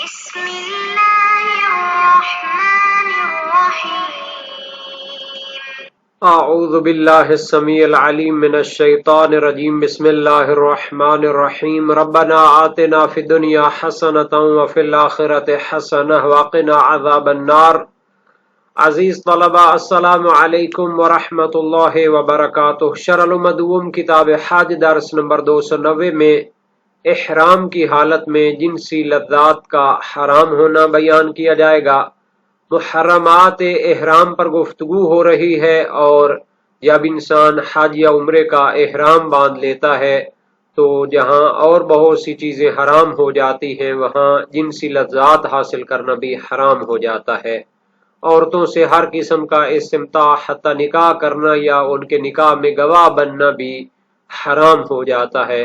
بسم الله الرحمن الرحيم اعوذ باللہ السمیع العلیم من الشیطان الرجیم بسم اللہ الرحمن الرحیم ربنا آتنا فی الدنیا حسنۃ وفی الآخرۃ حسنۃ وقنا عذاب النار۔ عزیز طلبہ السلام علیکم ورحمۃ اللہ وبرکاتہ۔ شرح المدوم کتاب حج درس نمبر 290 میں احرام کی حالت میں جنسی لذات کا حرام ہونا بیان کیا جائے گا۔ محرمات احرام پر گفتگو ہو رہی ہے، اور جب انسان حج یا عمرے کا احرام باندھ لیتا ہے تو جہاں اور بہت سی چیزیں حرام ہو جاتی ہیں وہاں جنسی لذات حاصل کرنا بھی حرام ہو جاتا ہے۔ عورتوں سے ہر قسم کا استمتاع حتیٰ نکاح کرنا یا ان کے نکاح میں گواہ بننا بھی حرام ہو جاتا ہے۔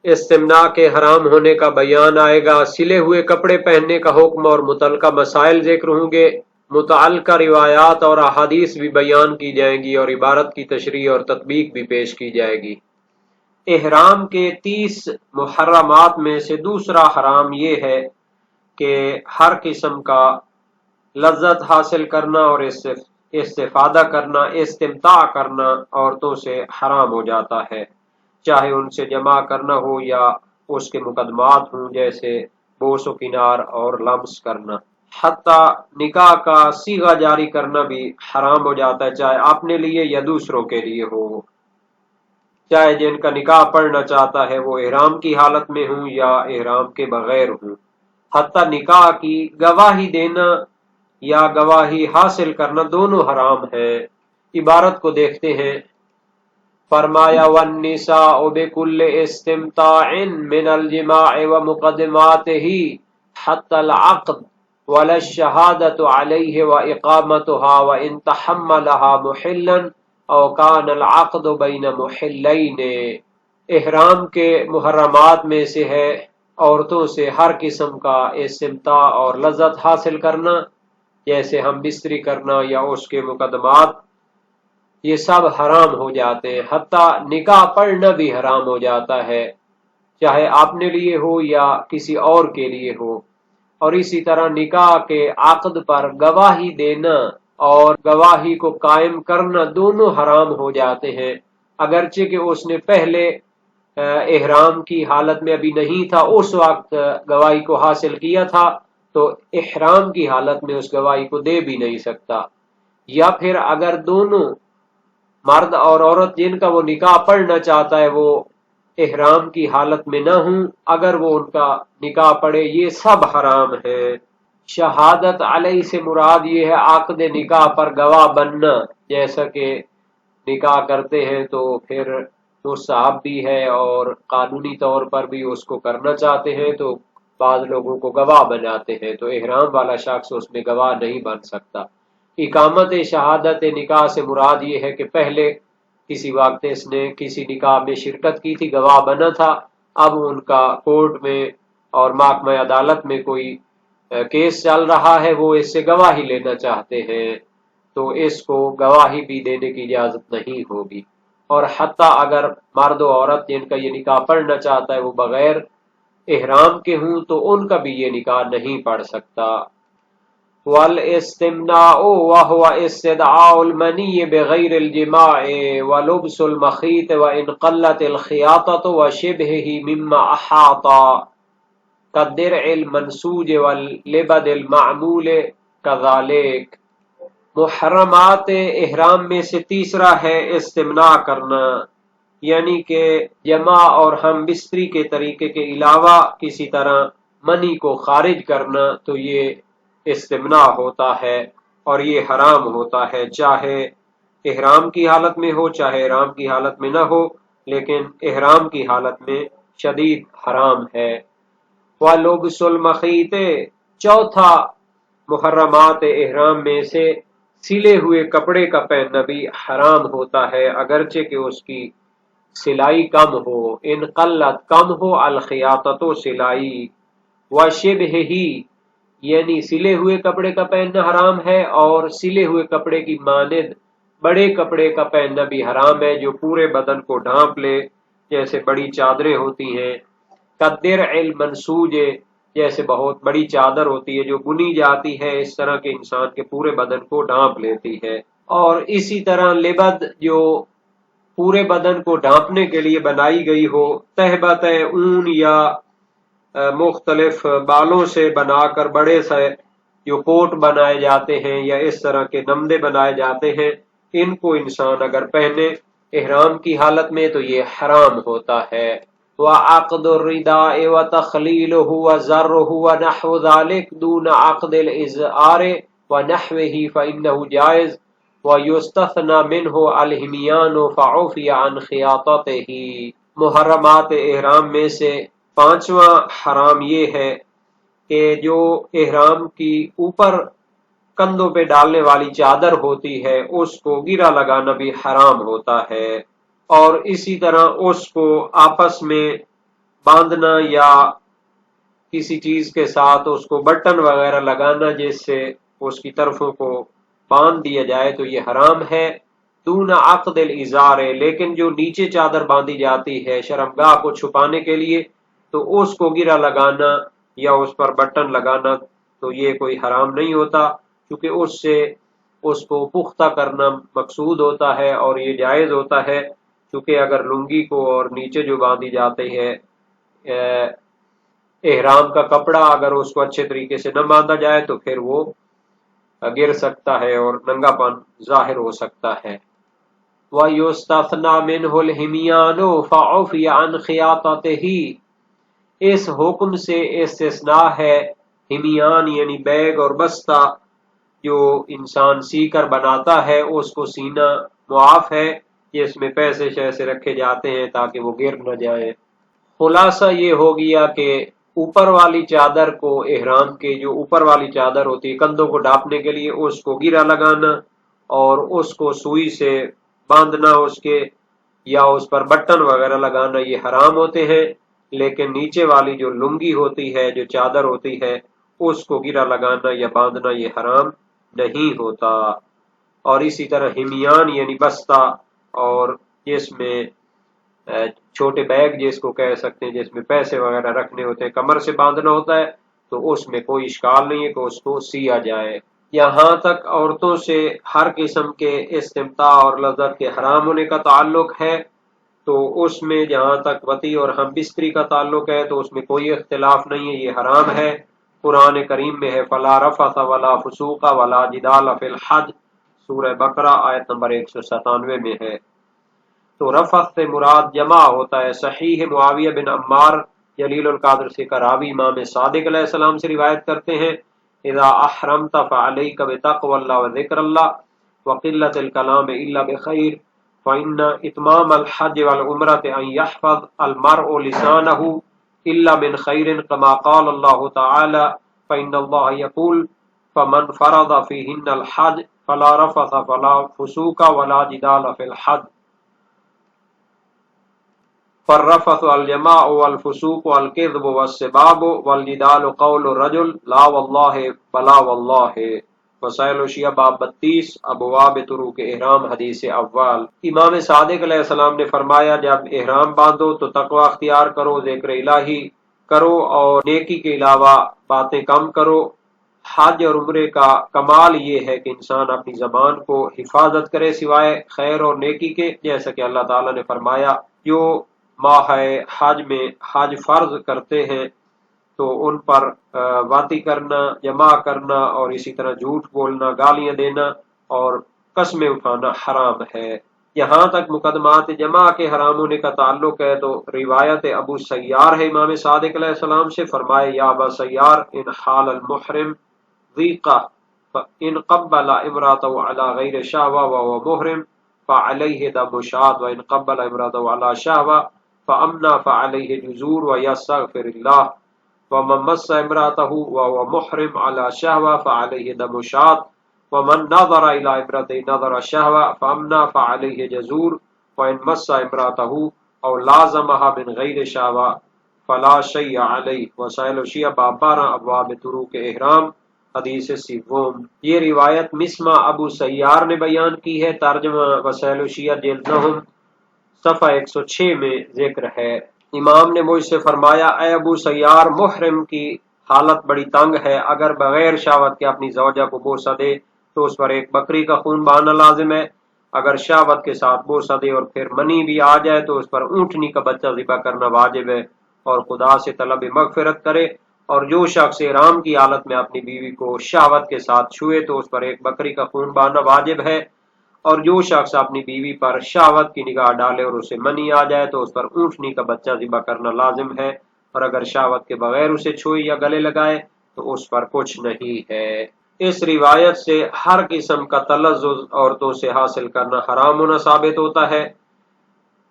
استمناء کے حرام ہونے کا بیان آئے گا۔ سلے ہوئے کپڑے پہننے کا حکم اور متعلقہ مسائل ذکر ہوں گے۔ متعلقہ روایات اور احادیث بھی بیان کی جائیں گی اور عبارت کی تشریح اور تطبیق بھی پیش کی جائے گی۔ احرام کے 30 محرمات میں سے دوسرا حرام یہ ہے کہ ہر قسم کا لذت حاصل کرنا اور استفادہ کرنا، استمتاع کرنا عورتوں سے حرام ہو جاتا ہے، چاہے ان سے جمع کرنا ہو یا اس کے مقدمات ہوں جیسے بوس و کنار اور لمس کرنا۔ حتیٰ نکاح کا صیغہ جاری کرنا بھی حرام ہو جاتا ہے، چاہے اپنے لیے یا دوسروں کے لیے ہو۔ چاہے جن کا نکاح پڑھنا چاہتا ہے وہ احرام کی حالت میں ہوں یا احرام کے بغیر ہوں۔ حتیٰ نکاح کی گواہی دینا یا گواہی حاصل کرنا دونوں حرام ہیں۔ عبارت کو دیکھتے ہیں۔ فرمایا والنساء بكل استمتاع من الجماع ومقدماته حتى العقد ولا الشهادة عليه وإقامتها وإن تحملها محلا أو كان العقد بين محلين۔ احرام کے محرمات میں سے ہے عورتوں سے ہر قسم کا استمتاع اور لذت حاصل کرنا، جیسے ہم بستری کرنا یا اس کے مقدمات، یہ سب حرام ہو جاتے ہیں۔ حتیٰ نکاح پڑھنا بھی حرام ہو جاتا ہے، چاہے اپنے لیے ہو یا کسی اور کے لیے ہو۔ اور اسی طرح نکاح کے عقد پر گواہی دینا اور گواہی کو قائم کرنا دونوں حرام ہو جاتے ہیں، اگرچہ کہ اس نے پہلے احرام کی حالت میں ابھی نہیں تھا، اس وقت گواہی کو حاصل کیا تھا تو احرام کی حالت میں اس گواہی کو دے بھی نہیں سکتا۔ یا پھر اگر دونوں مرد اور عورت جن کا وہ نکاح پڑھنا چاہتا ہے وہ احرام کی حالت میں نہ ہوں، اگر وہ ان کا نکاح پڑھے، یہ سب حرام ہے۔ شہادت علیہ سے مراد یہ ہے عقد نکاح پر گواہ بننا، جیسا کہ نکاح کرتے ہیں تو پھر مستحب بھی ہے اور قانونی طور پر بھی اس کو کرنا چاہتے ہیں تو بعض لوگوں کو گواہ بناتے ہیں، تو احرام والا شخص اس میں گواہ نہیں بن سکتا۔ اقامت شہادت نکاح سے مراد یہ ہے کہ پہلے کسی وقت اس نے کسی نکاح میں شرکت کی تھی، گواہ بنا تھا، اب ان کا کورٹ میں اور محکمہ عدالت میں کوئی کیس چل رہا ہے، وہ اس سے گواہی لینا چاہتے ہیں تو اس کو گواہی بھی دینے کی اجازت نہیں ہوگی۔ اور حتیٰ اگر مرد و عورت جن کا یہ نکاح پڑھنا چاہتا ہے وہ بغیر احرام کے ہوں تو ان کا بھی یہ نکاح نہیں پڑھ سکتا۔ والاستمناء وهو استدعاء المني بغير الجماع ولبس المخيط وإن قلت الخياطة وشبهه مما أحاط كالدرع المنسوج واللبد المعمول كذلك۔ محرمات احرام میں سے تیسرا ہے استمناء کرنا، یعنی کہ جماع اور ہم بستری کے طریقے کے علاوہ کسی طرح منی کو خارج کرنا، تو یہ استمناء ہوتا ہے اور یہ حرام ہوتا ہے، چاہے احرام کی حالت میں ہو چاہے احرام کی حالت میں نہ ہو، لیکن احرام کی حالت میں شدید حرام ہے۔ وَلُبْسُ الْمَخِيطِ، چوتھا محرمات احرام میں سے سلے ہوئے کپڑے کا پہننا بھی حرام ہوتا ہے، اگرچہ کہ اس کی سلائی کم ہو۔ ان قلت، کم ہو، الخیاطۃ، سلائی، وشبہہ، یعنی سلے ہوئے کپڑے کا پہننا حرام ہے اور سلے ہوئے کپڑے کی مانند بڑے کپڑے کا پہننا بھی حرام ہے جو پورے بدن کو ڈھانپ لے، جیسے بڑی چادریں ہوتی ہیں۔ قدر المنسوج، جیسے بہت بڑی چادر ہوتی ہے جو بنی جاتی ہے، اس طرح کے انسان کے پورے بدن کو ڈھانپ لیتی ہے۔ اور اسی طرح لبد جو پورے بدن کو ڈھانپنے کے لیے بنائی گئی ہو، تہبت اون یا مختلف بالوں سے بنا کر بڑے سے جو کوٹ بنائے جاتے ہیں یا اس طرح کے نمدے بنائے جاتے ہیں، ان کو انسان اگر پہنے احرام کی حالت میں تو یہ حرام ہوتا ہے۔ وعقد الرداء وتخلیلہ وزرہ ونحو ذلك دون عقد الازار ونحوہ فإنہ جائز ویستثنى منہ الہمیان فعفی عن خیاطتہ۔ محرمات احرام میں سے پانچواں حرام یہ ہے کہ جو احرام کی اوپر کندھوں پہ ڈالنے والی چادر ہوتی ہے اس کو گرہ لگانا بھی حرام ہوتا ہے، اور اسی طرح اس کو آپس میں باندھنا یا کسی چیز کے ساتھ اس کو بٹن وغیرہ لگانا جس سے اس کی طرفوں کو باندھ دیا جائے تو یہ حرام ہے۔ دون عقد الازار، لیکن جو نیچے چادر باندھی جاتی ہے شرمگاہ کو چھپانے کے لیے تو اس کو گرہ لگانا یا اس پر بٹن لگانا تو یہ کوئی حرام نہیں ہوتا، کیونکہ اس سے اس کو پختہ کرنا مقصود ہوتا ہے اور یہ جائز ہوتا ہے، کیونکہ اگر لنگی کو اور نیچے جو باندھی جاتی ہے احرام کا کپڑا اگر اس کو اچھے طریقے سے نہ باندھا جائے تو پھر وہ گر سکتا ہے اور ننگا پن ظاہر ہو سکتا ہے۔ وَيُسْتَثْنَى مِنْهُ الْحِمْيَانُ فَعُفِيَ عَنْ خِيَاطَتِهِ، اس حکم سے استثناء ہے ہمیان یعنی بیگ اور بستہ جو انسان سی کر بناتا ہے اس کو سینا معاف ہے، جس میں پیسے شیسے رکھے جاتے ہیں تاکہ وہ گر نہ جائیں۔ خلاصہ یہ ہو گیا کہ اوپر والی چادر کو احرام کے جو اوپر والی چادر ہوتی ہے کندھوں کو ڈھانپنے کے لیے اس کو گرہ لگانا اور اس کو سوئی سے باندھنا اس کے یا اس پر بٹن وغیرہ لگانا یہ حرام ہوتے ہیں، لیکن نیچے والی جو لنگی ہوتی ہے جو چادر ہوتی ہے اس کو گرہ لگانا یا باندھنا یہ حرام نہیں ہوتا۔ اور اسی طرح ہمیان یعنی بستہ اور جس میں چھوٹے بیگ جس کو کہہ سکتے ہیں جس میں پیسے وغیرہ رکھنے ہوتے ہیں کمر سے باندھنا ہوتا ہے تو اس میں کوئی اشکال نہیں ہے کہ اس کو سیا جائے۔ یہاں تک عورتوں سے ہر قسم کے استمتاع اور لذت کے حرام ہونے کا تعلق ہے تو اس میں جہاں تک وطی اور ہم بستری کا تعلق ہے تو اس میں کوئی اختلاف نہیں ہے، یہ حرام ہے۔ قرآن کریم میں ہے فلا رفث ولا فسوق ولا جدال فی الحج، سورہ بقرہ آیت نمبر 197 میں ہے۔ تو رفث سے مراد جمع ہوتا ہے۔ صحیح معاویہ بن عمار جلیل القدر سے راوی امام صادق علیہ السلام سے روایت کرتے ہیں اذا احرمت فعلیک بتقوی اللہ وذکر اللہ وقلۃ الکلام الا بخیر فإن اتمام الحج والعمرۃ ان يحفظ المرء لسانہ الا من خیر كما قال اللہ تعالی فإن اللہ یقول فمن فرض فیہن الحج فلا رفث فلا فسوق ولا جدال فی الحج۔ فالرفث الجماع والفسوق والكذب والسباب والجدال قول الرجل لا واللہ بلا واللہ۔ وسائل الشیعہ باب 32 ابواب طرق احرام حدیث اول۔ امام صادق علیہ السلام نے فرمایا جب احرام باندھو تو تقوی اختیار کرو، ذکر الہی کرو اور نیکی کے علاوہ باتیں کم کرو۔ حج اور عمرے کا کمال یہ ہے کہ انسان اپنی زبان کو حفاظت کرے سوائے خیر اور نیکی کے، جیسا کہ اللہ تعالیٰ نے فرمایا جو ماہ حج میں حج فرض کرتے ہیں تو ان پر واتی کرنا، جمع کرنا اور اسی طرح جھوٹ بولنا، گالیاں دینا اور قسمیں اٹھانا حرام ہے۔ یہاں تک مقدمات جمع کے حرام ہونے کا تعلق ہے تو روایت ابو سیار ہے امام صادق علیہ السلام سے، فرمائے یا ابا سیار ان حال المحرم ضیقہ ان قبل امرأته على غیر شہوہ وهو محرم فعلیہ دم شاۃ وان قبل امرأته على شہوہ فامنا فعلیہ جزور ویستغفر اللہ ومن مس امرأته وهو محرم على شہوہ فعلیہ دم شاۃ ومن نظر الى امرأته نظر شہوہ فامنا فعلیہ جزور وان مس امرأته او لازمها من غیر شہوہ فلا شیء علیہ۔ وسائل الشیعہ باب 12 ابواب طرق احرام حدیث سوم۔ یہ روایت مسمع ابو سیار نے بیان کی ہے، ترجمہ وسائل الشیعہ جلد 9 صفحہ 106 میں ذکر ہے۔ امام نے مجھ سے فرمایا اے ابو سیار، محرم کی حالت بڑی تنگ ہے، اگر بغیر شہوت کے اپنی زوجہ کو بوسہ دے تو اس پر ایک بکری کا خون بہانا لازم ہے، اگر شہوت کے ساتھ بوسہ دے اور پھر منی بھی آ جائے تو اس پر اونٹنی کا بچہ ذبح کرنا واجب ہے اور خدا سے طلب مغفرت کرے، اور جو شخص احرام کی حالت میں اپنی بیوی کو شہوت کے ساتھ چھوئے تو اس پر ایک بکری کا خون بہانا واجب ہے، اور جو شخص اپنی بیوی پر شہوت کی نگاہ ڈالے اور اسے منی آ جائے تو اس پر اونٹنی کا بچہ ذبح کرنا لازم ہے، اور اگر شہوت کے بغیر اسے چھوئے یا گلے لگائے تو اس پر کچھ نہیں ہے۔ اس روایت سے ہر قسم کا تلذذ عورتوں سے حاصل کرنا حرام ہونا ثابت ہوتا ہے،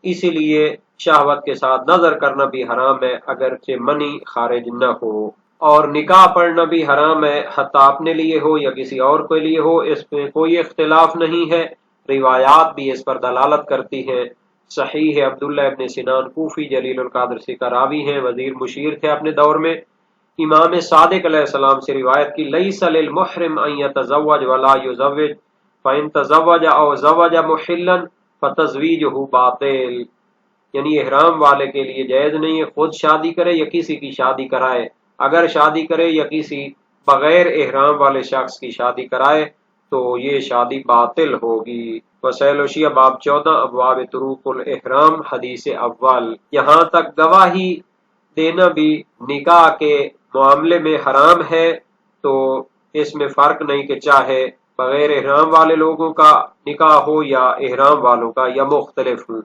اسی لیے شہوت کے ساتھ نظر کرنا بھی حرام ہے اگرچہ منی خارج نہ ہو، اور نکاح پڑھنا بھی حرام ہے حتیٰ اپنے لیے ہو یا کسی اور کے لیے ہو، اس میں کوئی اختلاف نہیں ہے، روایات بھی اس پر دلالت کرتی ہیں۔ صحیح ہے، عبداللہ ابن سنان کوفی جلیل القدر سے راوی ہیں، وزیر مشیر تھے اپنے دور میں، امام صادق علیہ السلام سے روایت کی لیس للمحرم ان یتزوج ولا یزوج فان تزوج او زوج محلا فتزویجہ باطل، یعنی احرام والے کے لیے جائز نہیں ہے خود شادی کرے یا کسی کی شادی کرائے، اگر شادی کرے یا کسی بغیر احرام والے شخص کی شادی کرائے تو یہ شادی باطل ہوگی۔ وسائل وشیہ باب 14 ابواب طروق الاحرام حدیث اول۔ یہاں تک گواہی دینا بھی نکاح کے معاملے میں حرام ہے، تو اس میں فرق نہیں کہ چاہے بغیر احرام والے لوگوں کا نکاح ہو یا احرام والوں کا یا مختلف ہوں،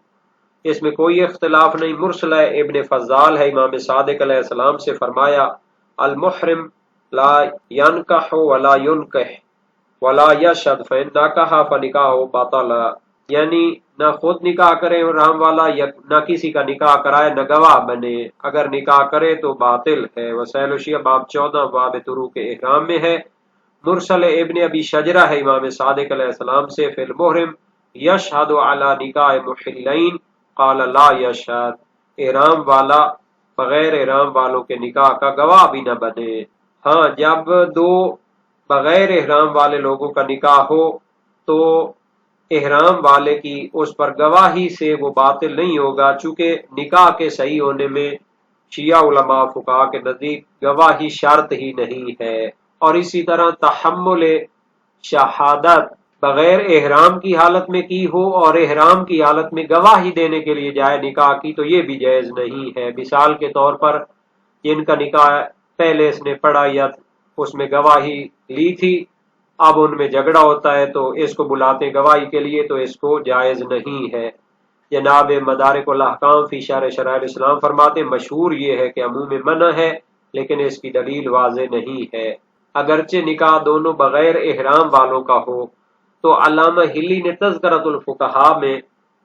اس میں کوئی اختلاف نہیں۔ مرسلہ ابن فضال ہے، امام صادق علیہ السلام سے فرمایا المحرم لا ینکح ولا ینکح ولا یشہد فإن نکح فنکاح بطل، یعنی نہ خود نکاح کرے احرام والا یا نہ کسی کا نکاح کرائے نہ گواہ بنے، اگر نکاح کرے تو باطل ہے۔ وسائل وشیہ باب 14 باب طروق احرام میں ہے۔ مرسل ابن ابی شجرہ ہے امام صادق علیہ السلام سے فی المحرم یشہد علی نکاح محلین قال لا یشہد، احرام والا بغیر احرام والوں کے نکاح کا گواہ بھی نہ بنے۔ ہاں، جب دو بغیر احرام والے لوگوں کا نکاح ہو تو احرام والے کی اس پر گواہی سے وہ باطل نہیں ہوگا، چونکہ نکاح کے صحیح ہونے میں شیعہ علماء فقہا کے نزدیک گواہی شرط ہی نہیں ہے، اور اسی طرح تحمل شہادت بغیر احرام کی حالت میں کی ہو اور احرام کی حالت میں گواہی دینے کے لیے جائے نکاح کی تو یہ بھی جائز نہیں ہے۔ مثال کے طور پر جن کا نکاح پہلے اس نے پڑھا یا اس میں گواہی لی تھی، اب ان میں جھگڑا ہوتا ہے تو اس کو بلاتے گواہی کے لیے تو اس کو جائز نہیں ہے۔ جناب مدارک الاحکام فی شرح شرائع الاسلام فرماتے مشہور یہ ہے کہ عموم منع ہے لیکن اس کی دلیل واضح نہیں ہے، اگرچہ نکاح دونوں بغیر احرام والوں کا ہو، تو علامہ ہلی نے تذکرۃ الفقہا میں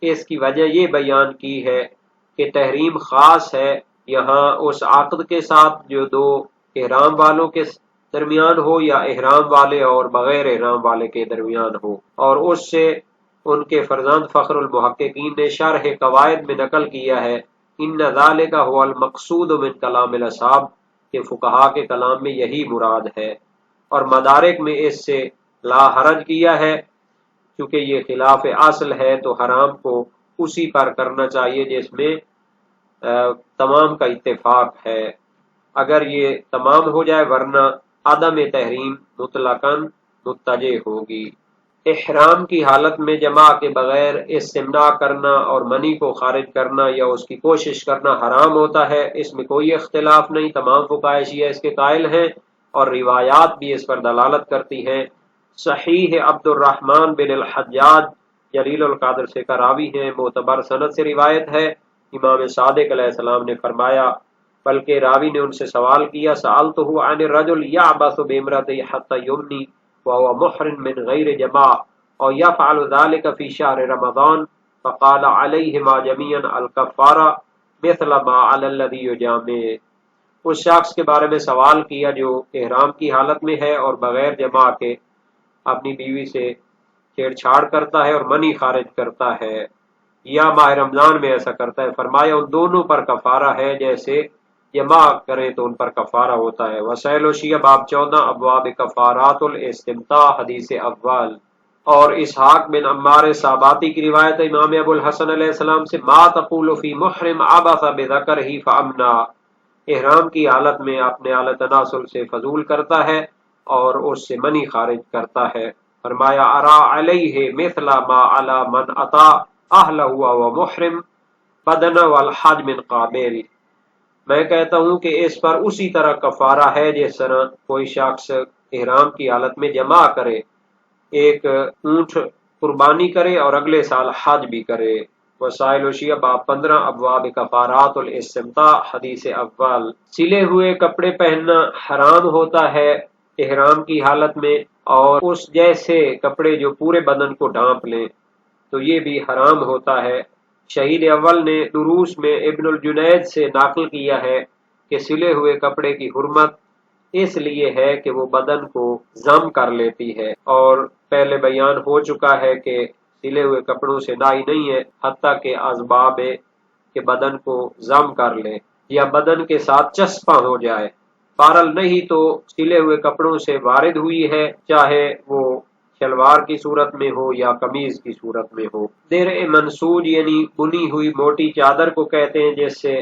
اس کی وجہ یہ بیان کی ہے کہ تحریم خاص ہے یہاں اس عقد کے ساتھ جو دو احرام والوں کے درمیان ہو یا احرام والے اور بغیر احرام والے کے درمیان ہو، اور اس سے ان کے فرزند فخر المحققین نے شرح قواعد میں نقل کیا ہے ان ذالک هو المقصود من کلام الاصحاب، کہ فقہا کے کلام میں یہی مراد ہے، اور مدارک میں اس سے لا حرج کیا ہے، چونکہ یہ خلاف اصل ہے تو حرام کو اسی پر کرنا چاہیے جس میں تمام کا اتفاق ہے، اگر یہ تمام ہو جائے، ورنہ عدم تحریم مطلقاً متجہ ہوگی۔ احرام کی حالت میں جماع کے بغیر استمناء کرنا اور منی کو خارج کرنا یا اس کی کوشش کرنا حرام ہوتا ہے، اس میں کوئی اختلاف نہیں، تمام فقہاء شیعہ اس کے قائل ہیں اور روایات بھی اس پر دلالت کرتی ہیں۔ صحیح عبد الرحمن بن الحجاج جلیل القدر سے راوی ہیں، معتبر سند سے روایت ہے، امام صادق علیہ السلام نے فرمایا، بلکہ راوی نے ان سے سوال کیا سألتہ عن الرجل یعبث بامرأته حتى یمنی وهو محرم من غیر جماع اور یفعل ذلك في شهر رمضان فقال علیہما جميعا الکفارہ مثل ما علی الذی یجامع، اس شخص کے بارے میں سوال کیا جو احرام کی حالت میں ہے اور بغیر جماع کے اپنی بیوی سے چھیڑ چھاڑ کرتا ہے اور منی خارج کرتا ہے یا ماہ رمضان میں ایسا کرتا ہے، فرمایا ان دونوں پر کفارہ ہے، جیسے جماع کریں تو ان پر کفارہ ہوتا ہے۔ وسائل وشیہ باب 14 ابواب کفارات الاستمتاع حدیث اول۔ اور اسحاق بن عمار صاباتی کی روایت امام ابو الحسن علیہ السلام سے ما تقول فی محرم عبث بذکرہ فامنا، احرام کی حالت میں اپنے اعلی تناسل سے فضول کرتا ہے اور اس سے منی خارج کرتا ہے۔ فرمایا ارا علیہ مثل ما علی من اتا اہلہ و محرم بدن والحج من قابل، میں کہتا ہوں کہ اس پر اسی طرح کفارہ ہے جس طرح کوئی شخص احرام کی حالت میں جمع کرے، ایک اونٹ قربانی کرے اور اگلے سال حج بھی کرے۔ وسائل وشیہ باب 15 ابواب کفارات الاستمتاع حدیث اول۔ سلے ہوئے کپڑے پہننا حرام ہوتا ہے احرام کی حالت میں، اور اس جیسے کپڑے جو پورے بدن کو ڈھانپ لیں تو یہ بھی حرام ہوتا ہے۔ شہید اول نے دروس میں ابن الجنید سے نقل کیا ہے کہ سلے ہوئے کپڑے کی حرمت اس لیے ہے کہ وہ بدن کو ضم کر لیتی ہے، اور پہلے بیان ہو چکا ہے کہ سلے ہوئے کپڑوں سے ناہی نہیں ہے حتیٰ کہ اسباب کے بدن کو ضم کر لے یا بدن کے ساتھ چسپاں ہو جائے۔ بہرحال نہیں تو سلے ہوئے کپڑوں سے وارد ہوئی ہے، چاہے وہ شلوار کی صورت میں ہو یا قمیض کی صورت میں ہو۔ درع منسوج یعنی بنی ہوئی موٹی چادر کو کہتے ہیں، جس سے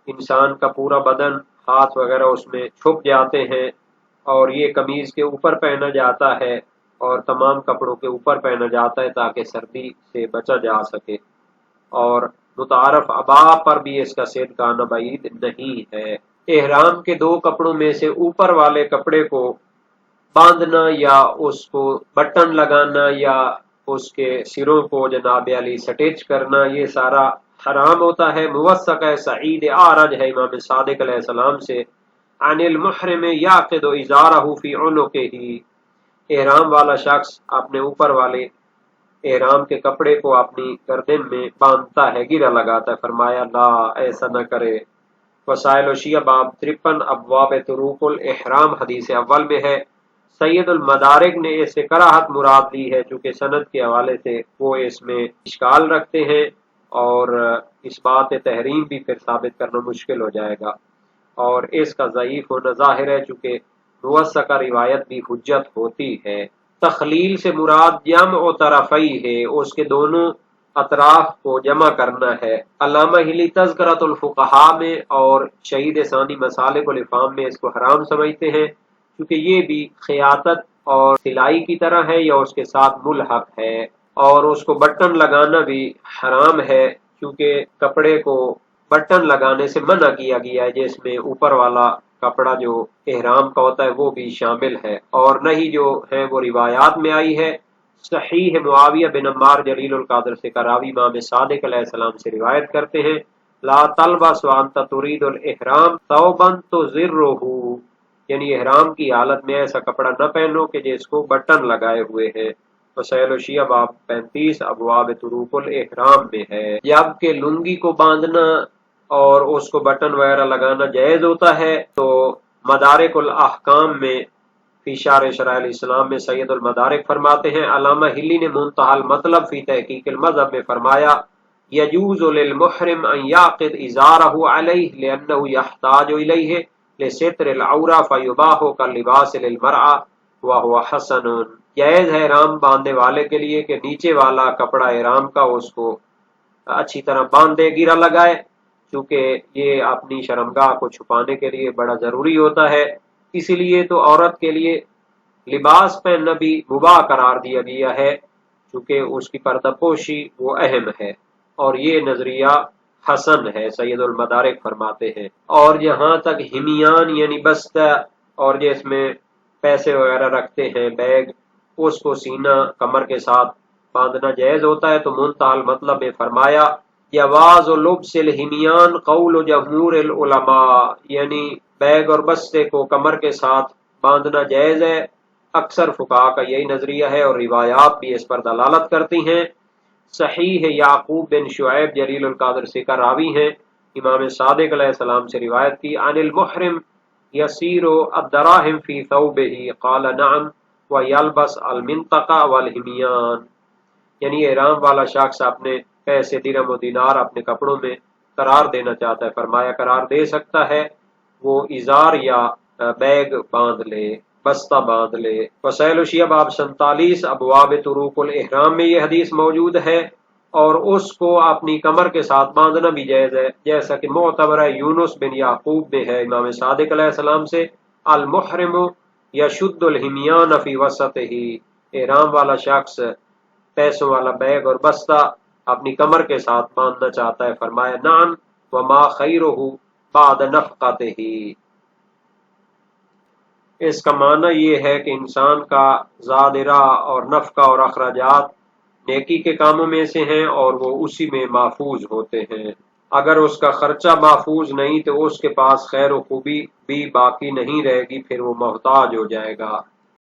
انسان کا پورا بدن، ہاتھ وغیرہ اس میں چھپ جاتے ہیں، اور یہ قمیض کے اوپر پہنا جاتا ہے اور تمام کپڑوں کے اوپر پہنا جاتا ہے تاکہ سردی سے بچا جا سکے، اور متعارف ابا پر بھی اس کا صدق آنا بعید نہیں ہے۔ احرام کے دو کپڑوں میں سے اوپر والے کپڑے کو باندھنا یا اس کو بٹن لگانا یا اس کے سروں کو جناب علی سٹیچ کرنا، یہ سارا حرام ہوتا ہے۔ موثق ہے، سعید اعرج ہے امام صادق علیہ السلام سے، عن المحرم یعقد ازارہ فی عنقہ، احرام والا شخص اپنے اوپر والے احرام کے کپڑے کو اپنی گردن میں باندھتا ہے، گرہ لگاتا ہے۔ فرمایا لا، ایسا نہ کرے۔ وسائل وشیہ باب 53 ابواب طروق الاحرام حدیث اول میں ہے۔ سید المدارک نے اس سے کراہت مراد لی ہے، چونکہ سند کے حوالے سے وہ اس میں اشکال رکھتے ہیں اور اس بات تحریم بھی پھر ثابت کرنا مشکل ہو جائے گا، اور اس کا ضعیف ہونا ظاہر ہے چونکہ موثقہ روایت بھی حجت ہوتی ہے۔ تخلیل سے مراد جمع و طرفی ہے، اس کے دونوں اطراف کو جمع کرنا ہے۔ علامہ ہلی تذکرۃ الفقہاء میں اور شہید ثانی مسالک الافہام میں اس کو حرام سمجھتے ہیں، کیونکہ یہ بھی خیاطت اور سلائی کی طرح ہے یا اس کے ساتھ ملحق ہے، اور اس کو بٹن لگانا بھی حرام ہے کیونکہ کپڑے کو بٹن لگانے سے منع کیا گیا ہے، جس میں اوپر والا کپڑا جو احرام کا ہوتا ہے وہ بھی شامل ہے، اور نہیں جو ہے وہ روایات میں آئی ہے۔ صحیح معاویہ بن عمار جلیل القدر سے کراوی امام صادق علیہ السلام سے روایت کرتے ہیں، لا تلبس وانت ترید الاحرام ثوبا تزرہ، یعنی احرام کی حالت میں ایسا کپڑا نہ پہنو کہ جس کو بٹن لگائے ہوئے ہیں۔ وسائل وشیہ باب 35 ابواب طروق الاحرام میں ہے۔ جبکہ لنگی کو باندھنا اور اس کو بٹن وغیرہ لگانا جائز ہوتا ہے، تو مدارک الاحکام میں فی شرح شرائع الاسلام میں سید المدارک فرماتے ہیں، علامہ ہلی نے منتہی المطلب فی تحقیق المذہب میں فرمایا، یجوز للمحرم ان یعقد ازارہ علیہ لانہ یحتاج الیہ لستر العورہ فیباح کاللباس للمرأة وہو حسن، جائز ہے احرام باندھنے والے کے لیے کہ نیچے والا کپڑا احرام کا اس کو اچھی طرح باندھے، گرہ لگائے، چونکہ یہ اپنی شرمگاہ کو چھپانے کے لیے بڑا ضروری ہوتا ہے، اسی لیے تو عورت کے لیے لباس پہننا بھی مباح قرار دیا گیا ہے، چونکہ اس کی پردہ پوشی وہ اہم ہے، اور یہ نظریہ حسن ہے، سید المدارک فرماتے ہیں۔ اور جہاں تک ہمیان یعنی بستہ اور جس میں پیسے وغیرہ رکھتے ہیں بیگ، اس کو سینہ کمر کے ساتھ باندھنا جائز ہوتا ہے، تو منتہی المطلب میں فرمایا جواز لبس الہمیان قول جمہور العلماء، یعنی بیگ اور بستے کو کمر کے ساتھ باندھنا جائز ہے، اکثر فقہاء کا یہی نظریہ ہے، اور روایات بھی اس پر دلالت کرتی ہیں۔ صحیح یعقوب بن شعیب جلیل القدر سے کا راوی ہیں، امام صادق علیہ السلام سے روایت کی، عن المحرم یسیر الدراہم فی ثوبہ قال نعم ویلبس المنطقہ والہمیان، یعنی احرام والا شخص اپنے پیسے درہم و دینار اپنے کپڑوں میں قرار دینا چاہتا ہے، فرمایا قرار دے سکتا ہے، وہ ازار یا بیگ باندھ لے، بستہ باندھ لے۔ وسائل وشیہ باب 47 ابواب طروق الاحرام میں یہ حدیث موجود ہے۔ اور اس کو اپنی کمر کے ساتھ باندھنا بھی جائز ہے، جیسا کہ معتبر یونس بن یعقوب میں ہے امام صادق علیہ السلام سے، المحرم یشد الحمیان فی وسطہ، احرام والا شخص پیسوں والا بیگ اور بستہ اپنی کمر کے ساتھ باندھنا چاہتا ہے، فرمایا نعم وما خیرہ بعد نفقتہ۔ اس کا معنی یہ ہے کہ انسان کا زادرہ اور نفقہ اور اخراجات نیکی کے کاموں میں سے ہیں اور وہ اسی میں محفوظ ہوتے ہیں۔ اگر اس کا خرچہ محفوظ نہیں تو اس کے پاس خیر و خوبی بھی باقی نہیں رہے گی، پھر وہ محتاج ہو جائے گا۔